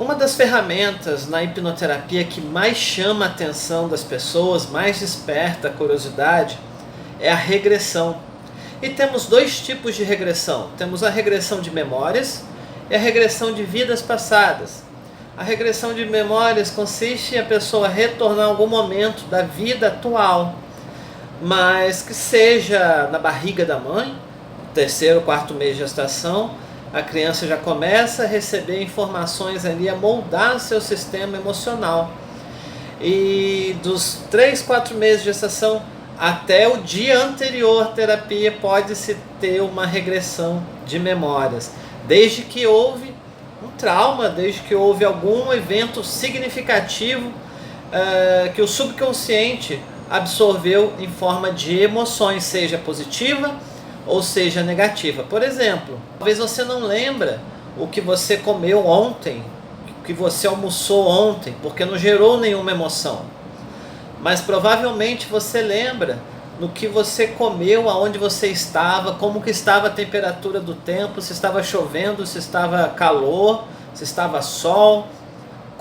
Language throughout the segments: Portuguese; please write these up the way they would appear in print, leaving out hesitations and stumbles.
Uma das ferramentas na hipnoterapia que mais chama a atenção das pessoas, mais desperta a curiosidade, é a regressão. E temos dois tipos de regressão. Temos a regressão de memórias e a regressão de vidas passadas. A regressão de memórias consiste em a pessoa retornar a algum momento da vida atual, mas que seja na barriga da mãe, terceiro, quarto mês de gestação, a criança já começa a receber informações ali, a moldar o seu sistema emocional. E dos 3, 4 meses de gestação até o dia anterior à terapia pode-se ter uma regressão de memórias, desde que houve um trauma, desde que houve algum evento significativo que o subconsciente absorveu em forma de emoções, seja positiva ou seja negativa. Por exemplo, talvez você não lembra o que você comeu ontem, o que você almoçou ontem, porque não gerou nenhuma emoção. Mas provavelmente você lembra no que você comeu, aonde você estava, como que estava a temperatura do tempo, se estava chovendo, se estava calor, se estava sol,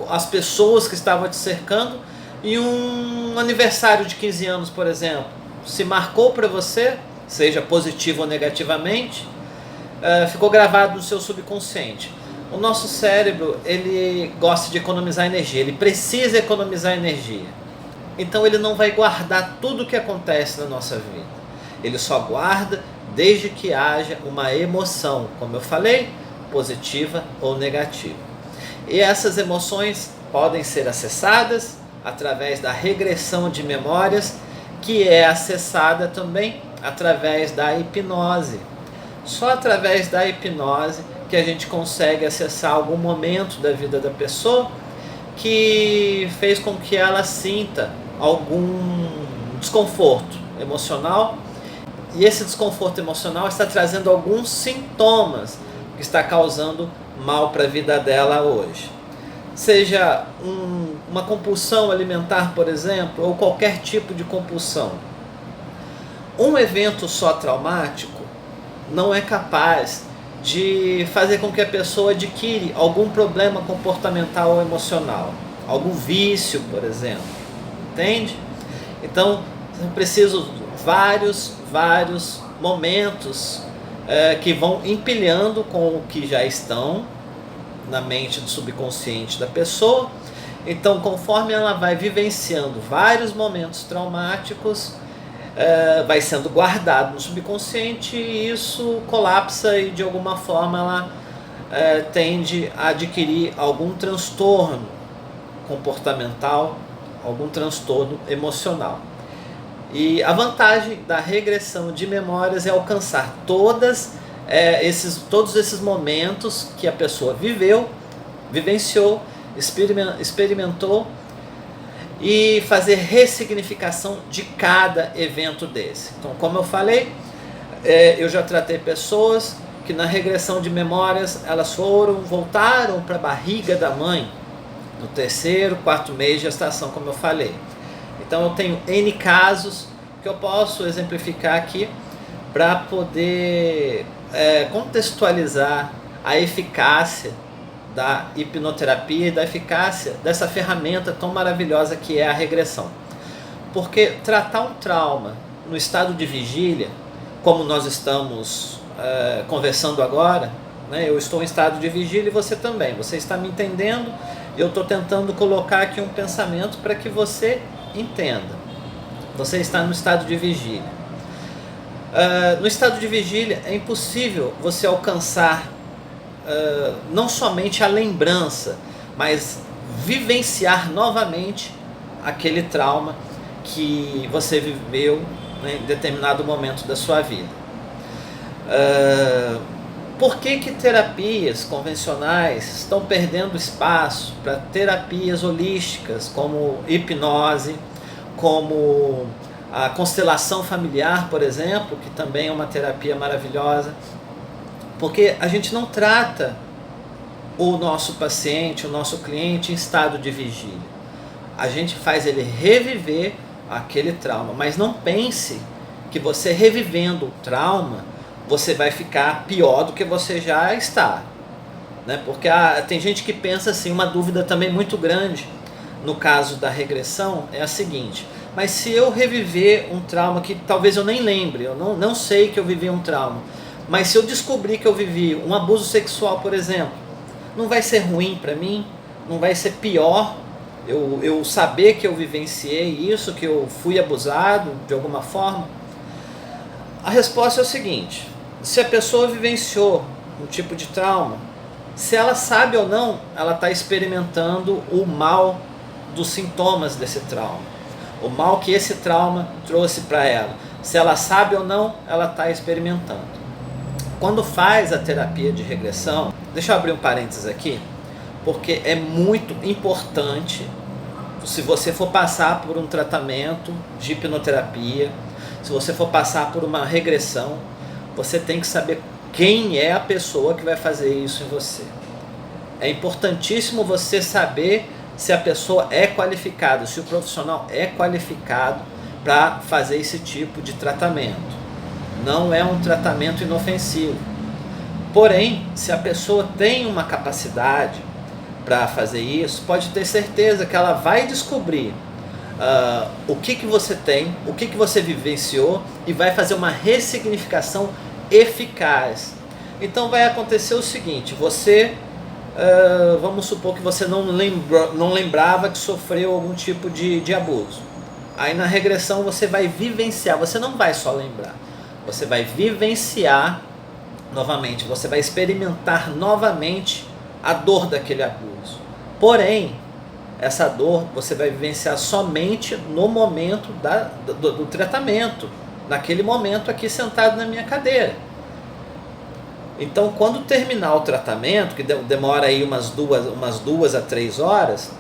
as pessoas que estavam te cercando. E um aniversário de 15 anos, por exemplo, se marcou para você, seja positivo ou negativamente, ficou gravado no seu subconsciente. O nosso cérebro, ele gosta de economizar energia, ele precisa economizar energia. Então ele não vai guardar tudo o que acontece na nossa vida. Ele só guarda desde que haja uma emoção, como eu falei, positiva ou negativa. E essas emoções podem ser acessadas através da regressão de memórias, que é acessada também através da hipnose. Só através da hipnose que a gente consegue acessar algum momento da vida da pessoa que fez com que ela sinta algum desconforto emocional, e esse desconforto emocional está trazendo alguns sintomas que está causando mal para a vida dela hoje. Seja uma compulsão alimentar, por exemplo, ou qualquer tipo de compulsão. Um evento só traumático não é capaz de fazer com que a pessoa adquire algum problema comportamental ou emocional, algum vício, por exemplo, entende? Então, eu preciso vários momentos que vão empilhando com o que já estão na mente do subconsciente da pessoa. Então, conforme ela vai vivenciando vários momentos traumáticos, vai sendo guardado no subconsciente e isso colapsa e de alguma forma ela tende a adquirir algum transtorno comportamental, algum transtorno emocional. E a vantagem da regressão de memórias é alcançar todos esses momentos que a pessoa vivenciou, experimentou, e fazer ressignificação de cada evento desse. Então, como eu falei, eu já tratei pessoas que na regressão de memórias elas voltaram para a barriga da mãe no terceiro, quarto mês de gestação, como eu falei. Então eu tenho N casos que eu posso exemplificar aqui para poder contextualizar a eficácia da hipnoterapia e da eficácia dessa ferramenta tão maravilhosa que é a regressão. Porque tratar um trauma no estado de vigília, como nós estamos conversando agora, né? Eu estou em estado de vigília e você também, você está me entendendo, eu estou tentando colocar aqui um pensamento para que você entenda. Você está no estado de vigília. No estado de vigília é impossível você alcançar não somente a lembrança, mas vivenciar novamente aquele trauma que você viveu, né, em determinado momento da sua vida. Por que terapias convencionais estão perdendo espaço para terapias holísticas, como hipnose, como a constelação familiar, por exemplo, que também é uma terapia maravilhosa? Porque a gente não trata o nosso paciente, o nosso cliente em estado de vigília. A gente faz ele reviver aquele trauma, mas não pense que você revivendo o trauma, você vai ficar pior do que você já está. né? Porque tem gente que pensa assim, uma dúvida também muito grande no caso da regressão é a seguinte: mas se eu reviver um trauma que talvez eu nem lembre, eu não sei que eu vivi um trauma, mas se eu descobrir que eu vivi um abuso sexual, por exemplo, não vai ser ruim para mim? Não vai ser pior eu saber que eu vivenciei isso, que eu fui abusado de alguma forma? A resposta é o seguinte: se a pessoa vivenciou um tipo de trauma, se ela sabe ou não, ela está experimentando o mal dos sintomas desse trauma, o mal que esse trauma trouxe para ela. Se ela sabe ou não, ela está experimentando. Quando faz a terapia de regressão, deixa eu abrir um parênteses aqui, porque é muito importante, se você for passar por um tratamento de hipnoterapia, se você for passar por uma regressão, você tem que saber quem é a pessoa que vai fazer isso em você. É importantíssimo você saber se a pessoa é qualificada, se o profissional é qualificado para fazer esse tipo de tratamento. Não é um tratamento inofensivo. Porém, se a pessoa tem uma capacidade para fazer isso, pode ter certeza que ela vai descobrir o que você tem, o que você vivenciou, e vai fazer uma ressignificação eficaz. Então vai acontecer o seguinte: você, vamos supor que você não lembrava que sofreu algum tipo de abuso. Aí na regressão você vai vivenciar, você não vai só lembrar, você vai vivenciar novamente, você vai experimentar novamente a dor daquele abuso. Porém, essa dor você vai vivenciar somente no momento do tratamento, naquele momento aqui sentado na minha cadeira. Então, quando terminar o tratamento, que demora aí umas 2 a 3 horas,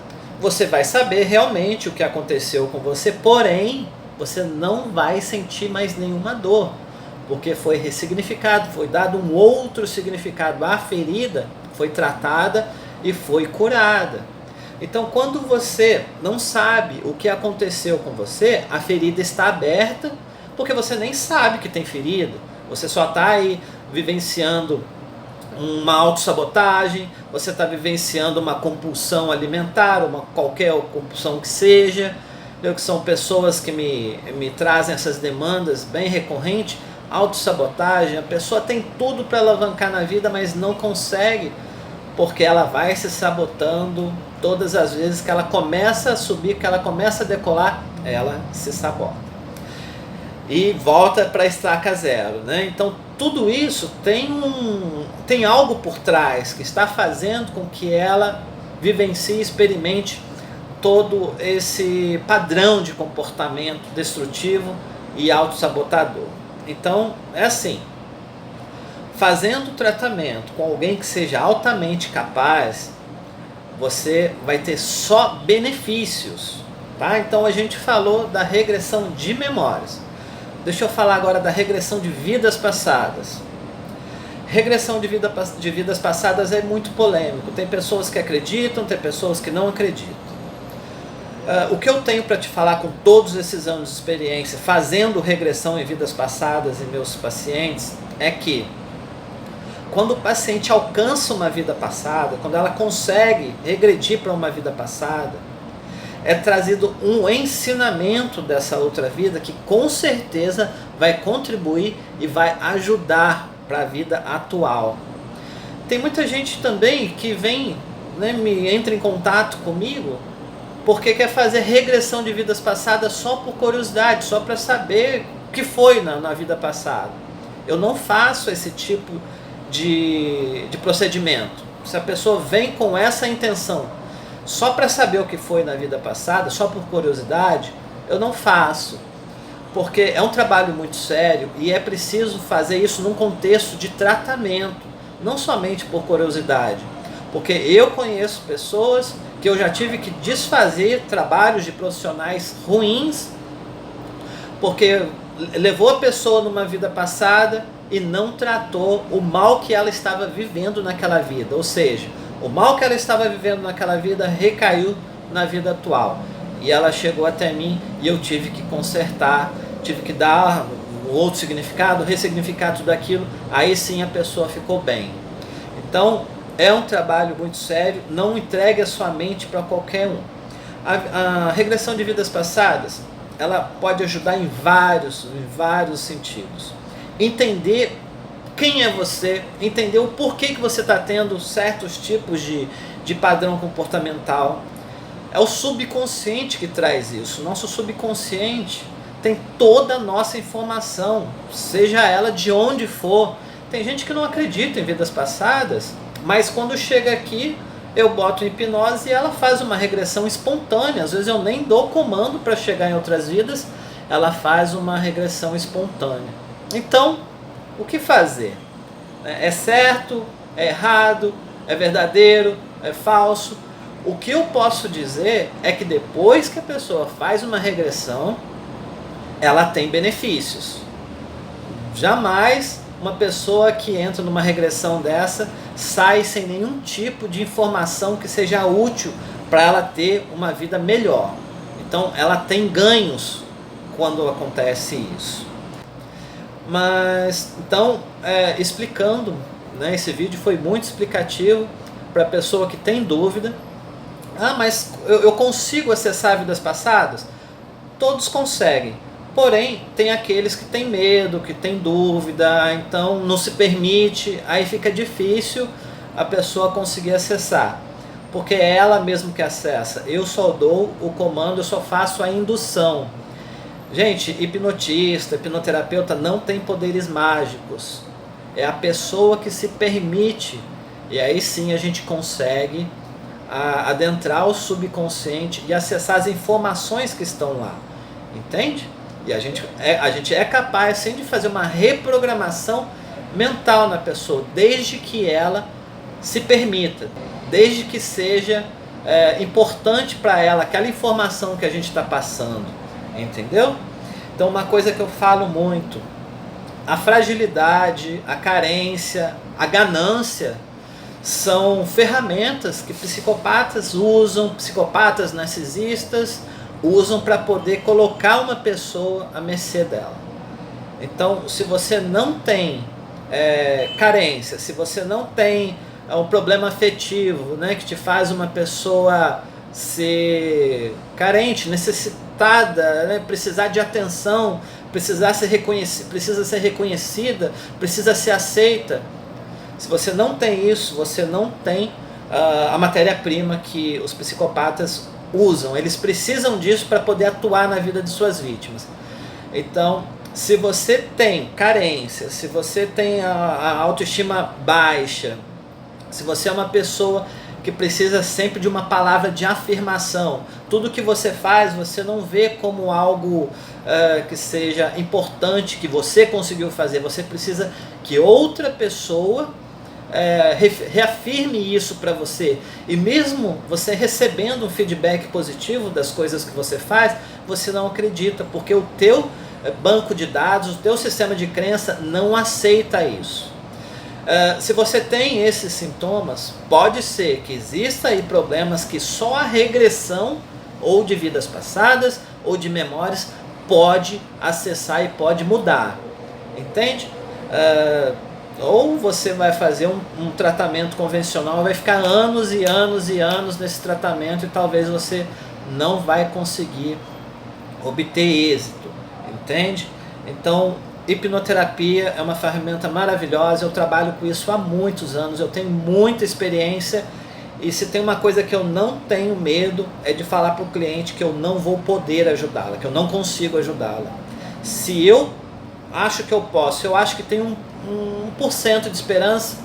você vai saber realmente o que aconteceu com você, porém, você não vai sentir mais nenhuma dor, porque foi ressignificado, foi dado um outro significado. A ferida foi tratada e foi curada. Então, quando você não sabe o que aconteceu com você, a ferida está aberta, porque você nem sabe que tem ferida. Você só está aí vivenciando uma autossabotagem, você está vivenciando uma compulsão alimentar, qualquer compulsão que seja. Que são pessoas que me trazem essas demandas bem recorrentes. Autossabotagem, a pessoa tem tudo para alavancar na vida, mas não consegue, porque ela vai se sabotando. Todas as vezes que ela começa a subir, que ela começa a decolar, ela se sabota e volta para a estaca zero, né? Então tudo isso tem algo por trás que está fazendo com que ela vivencie, experimente todo esse padrão de comportamento destrutivo e autossabotador. Então é assim: fazendo tratamento com alguém que seja altamente capaz, você vai ter só benefícios, tá? Então a gente falou da regressão de memórias. Deixa eu falar agora da regressão de vidas passadas. Regressão de vidas passadas é muito polêmico. Tem pessoas que acreditam, tem pessoas que não acreditam. O que eu tenho para te falar com todos esses anos de experiência fazendo regressão em vidas passadas em meus pacientes é que quando o paciente alcança uma vida passada, quando ela consegue regredir para uma vida passada, é trazido um ensinamento dessa outra vida que com certeza vai contribuir e vai ajudar para a vida atual. Tem muita gente também que vem, né, entra em contato comigo porque quer fazer regressão de vidas passadas só por curiosidade, só para saber o que foi na vida passada. Eu não faço esse tipo de procedimento. Se a pessoa vem com essa intenção, só para saber o que foi na vida passada, só por curiosidade, eu não faço. Porque é um trabalho muito sério e é preciso fazer isso num contexto de tratamento, não somente por curiosidade. Porque eu conheço pessoas que eu já tive que desfazer trabalhos de profissionais ruins, porque levou a pessoa numa vida passada e não tratou o mal que ela estava vivendo naquela vida. Ou seja, o mal que ela estava vivendo naquela vida recaiu na vida atual. E ela chegou até mim e eu tive que consertar, tive que dar um outro significado, ressignificar tudo aquilo. Aí sim a pessoa ficou bem. Então, É um trabalho muito sério, não entregue a sua mente para qualquer um. A regressão de vidas passadas, ela pode ajudar em vários sentidos. Entender quem é você, entender o porquê que você está tendo certos tipos de padrão comportamental. É o subconsciente que traz isso. Nosso subconsciente tem toda a nossa informação, seja ela de onde for. Tem gente que não acredita em vidas passadas, mas quando chega aqui, eu boto em hipnose e ela faz uma regressão espontânea. Às vezes eu nem dou comando para chegar em outras vidas, ela faz uma regressão espontânea. Então, o que fazer? É certo? É errado? É verdadeiro? É falso? O que eu posso dizer é que depois que a pessoa faz uma regressão, ela tem benefícios. Jamais uma pessoa que entra numa regressão dessa sai sem nenhum tipo de informação que seja útil para ela ter uma vida melhor. Então ela tem ganhos quando acontece isso. Mas então, explicando, né, esse vídeo foi muito explicativo para a pessoa que tem dúvida. Mas eu consigo acessar vidas passadas? Todos conseguem. Porém, tem aqueles que têm medo, que têm dúvida, então não se permite, aí fica difícil a pessoa conseguir acessar. Porque é ela mesmo que acessa. Eu só dou o comando, eu só faço a indução. Gente, hipnotista, hipnoterapeuta não tem poderes mágicos. É a pessoa que se permite. E aí sim a gente consegue adentrar o subconsciente e acessar as informações que estão lá. Entende? E a gente é capaz sim de fazer uma reprogramação mental na pessoa, desde que ela se permita, desde que seja importante para ela aquela informação que a gente está passando. Entendeu? Então uma coisa que eu falo muito, a fragilidade, a carência, a ganância são ferramentas que psicopatas usam, psicopatas narcisistas usam para poder colocar uma pessoa à mercê dela. Então, se você não tem carência, se você não tem um problema afetivo, né, que te faz uma pessoa ser carente, necessitada, né, precisar de atenção, precisa ser reconhecida, precisa ser aceita. Se você não tem isso, você não tem a matéria-prima que os psicopatas usam. Eles precisam disso para poder atuar na vida de suas vítimas. Então, se você tem carência, se você tem a autoestima baixa, se você é uma pessoa que precisa sempre de uma palavra de afirmação, tudo que você faz você não vê como algo que seja importante, que você conseguiu fazer, você precisa que outra pessoa reafirme isso para você. E mesmo você recebendo um feedback positivo das coisas que você faz, você não acredita, porque o teu banco de dados, o teu sistema de crença não aceita isso. Se você tem esses sintomas, pode ser que exista aí problemas que só a regressão ou de vidas passadas ou de memórias pode acessar e pode mudar. Entende? Ou você vai fazer um tratamento convencional, vai ficar anos e anos e anos nesse tratamento e talvez você não vai conseguir obter êxito, entende? Então, hipnoterapia é uma ferramenta maravilhosa, eu trabalho com isso há muitos anos, eu tenho muita experiência e se tem uma coisa que eu não tenho medo é de falar para o cliente que eu não vou poder ajudá-la, que eu não consigo ajudá-la. Se eu acho que eu posso, eu acho que tem 1% de esperança,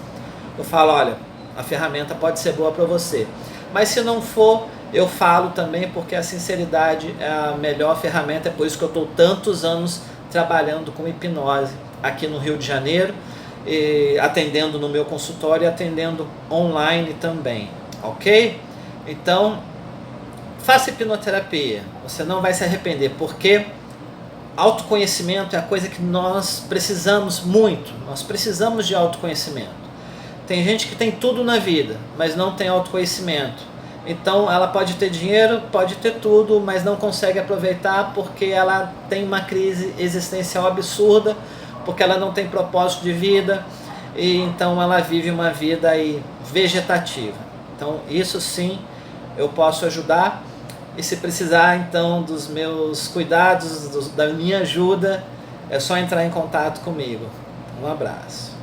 eu falo, olha, a ferramenta pode ser boa para você. Mas se não for, eu falo também, porque a sinceridade é a melhor ferramenta, é por isso que eu estou tantos anos trabalhando com hipnose aqui no Rio de Janeiro, e atendendo no meu consultório e atendendo online também, ok? Então, faça hipnoterapia, você não vai se arrepender, porque autoconhecimento é a coisa que nós precisamos muito, nós precisamos de autoconhecimento. Tem gente que tem tudo na vida, mas não tem autoconhecimento. Então ela pode ter dinheiro, pode ter tudo, mas não consegue aproveitar porque ela tem uma crise existencial absurda, porque ela não tem propósito de vida, e então ela vive uma vida aí vegetativa. Então isso sim eu posso ajudar, e se precisar então dos meus cuidados, da minha ajuda, é só entrar em contato comigo. Um abraço.